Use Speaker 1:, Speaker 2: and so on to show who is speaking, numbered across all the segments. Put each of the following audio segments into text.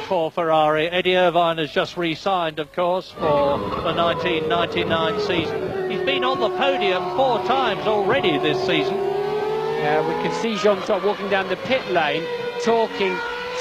Speaker 1: for Ferrari. Eddie Irvine has just re-signed, of course, for the 1999 season. He's been on the podium 4 times already this season.
Speaker 2: We can see Jean Todt walking down the pit lane, talking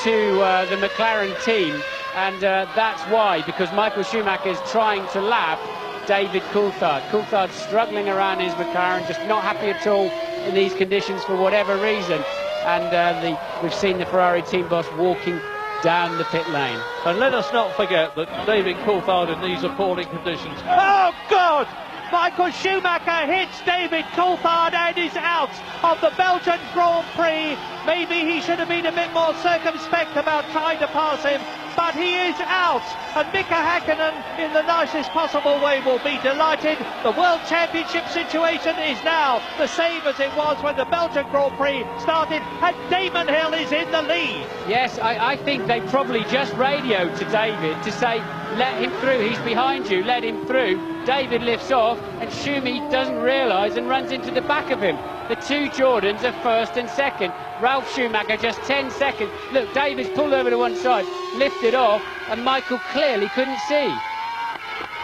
Speaker 2: to the McLaren team, and that's why, because Michael Schumacher is trying to lap David Coulthard. Coulthard's struggling around his McLaren, just not happy at all in these conditions for whatever reason, and we've seen the Ferrari team boss walking down the pit lane.
Speaker 1: And let us not forget that David Coulthard in these appalling conditions. Oh God! Michael Schumacher hits David Coulthard and is out of the Belgian Grand Prix. Maybe he should have been a bit more circumspect about trying to pass him, but he is out. And Mika Häkkinen, in the nicest possible way, will be delighted. The World Championship situation is now the same as it was when the Belgian Grand Prix started, and Damon Hill is in the lead.
Speaker 2: Yes, I think they probably just radioed to David to say, let him through, he's behind you, let him through. David lifts off, and Schumi doesn't realise and runs into the back of him. The two Jordans are first and second. Ralf Schumacher just 10 seconds. Look, David's pulled over to one side, lifted off, and Michael clearly couldn't see.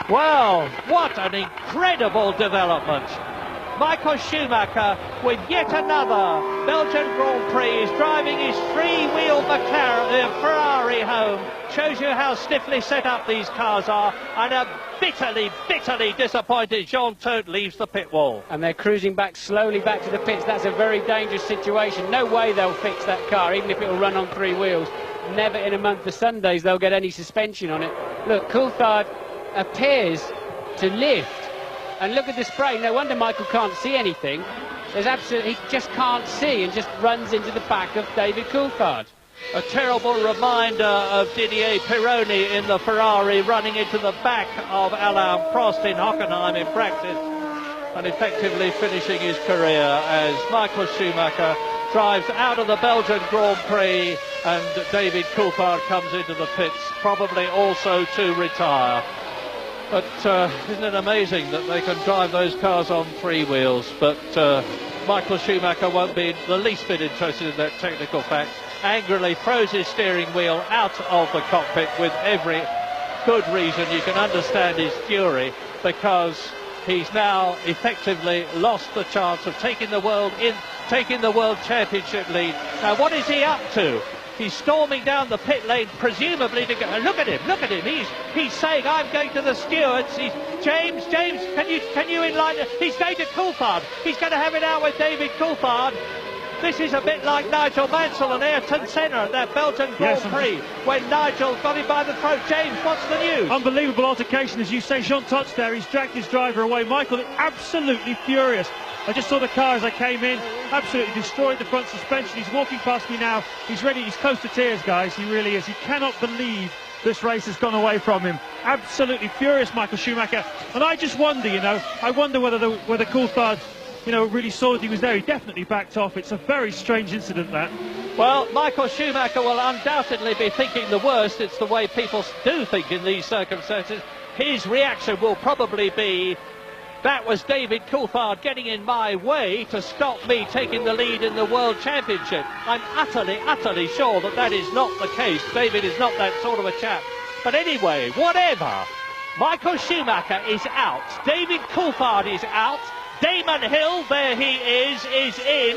Speaker 1: Well, what an incredible development. Michael Schumacher, with yet another Belgian Grand Prix, is driving his 3-wheel Ferrari home. Shows you how stiffly set up these cars are, and a bitterly disappointed Jean Todt leaves the pit wall.
Speaker 2: And they're cruising back slowly back to the pits. That's a very dangerous situation. No way they'll fix that car, even if it'll run on 3 wheels. Never in a month of Sundays they'll get any suspension on it. Look, Coulthard appears to lift. And look at the spray. No wonder Michael can't see anything. He just can't see and just runs into the back of David Coulthard.
Speaker 1: A terrible reminder of Didier Pironi in the Ferrari, running into the back of Alain Prost in Hockenheim in practice, and effectively finishing his career as Michael Schumacher drives out of the Belgian Grand Prix, and David Coulthard comes into the pits, probably also to retire. But isn't it amazing that they can drive those cars on 3 wheels? But Michael Schumacher won't be the least bit interested in that technical fact. Angrily throws his steering wheel out of the cockpit with every good reason. You can understand his fury, because he's now effectively lost the chance of taking the World Championship lead. Now, what is he up to? He's storming down the pit lane, presumably to go. And look at him. He's saying, I'm going to the stewards. James, can you enlighten? He's going to Coulthard. He's going to have it out with David Coulthard. This is a bit like Nigel Mansell and Ayrton Senna at that Belgian Grand Prix, when Nigel got him by the throat. James, what's the news?
Speaker 3: Unbelievable altercation, as you say. Jean Todt's there. He's dragged his driver away. Michael is absolutely furious. I just saw the car as I came in, absolutely destroyed the front suspension. He's walking past me now. He's ready. He's close to tears, guys. He really is. He cannot believe this race has gone away from him. Absolutely furious, Michael Schumacher. And I just wonder, whether Coulthard, really saw that he was there. He definitely backed off. It's a very strange incident, that.
Speaker 1: Well, Michael Schumacher will undoubtedly be thinking the worst. It's the way people do think in these circumstances. His reaction will probably be, that was David Coulthard getting in my way to stop me taking the lead in the World Championship. I'm utterly sure that is not the case. David is not that sort of a chap. But anyway, whatever. Michael Schumacher is out. David Coulthard is out. Damon Hill, there he is in,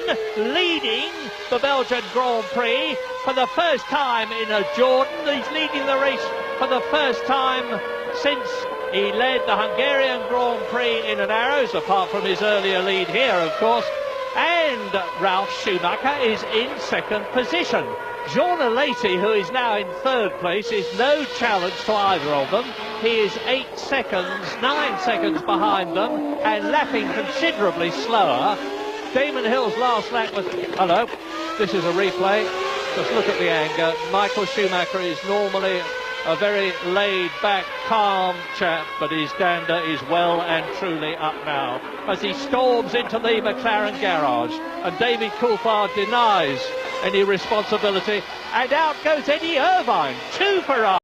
Speaker 1: leading the Belgian Grand Prix for the first time in a Jordan. He's leading the race for the first time since he led the Hungarian Grand Prix in an Arrows, apart from his earlier lead here, of course. And Ralf Schumacher is in 2nd position. Jean Alesi, who is now in 3rd place, is no challenge to either of them. He is 9 seconds behind them, and lapping considerably slower. Damon Hill's last lap was... Hello, this is a replay. Just look at the anger. Michael Schumacher is normally a very laid-back, calm chap, but his dander is well and truly up now as he storms into the McLaren garage, and David Coulthard denies any responsibility, and out goes Eddie Irvine, 2 Ferrari.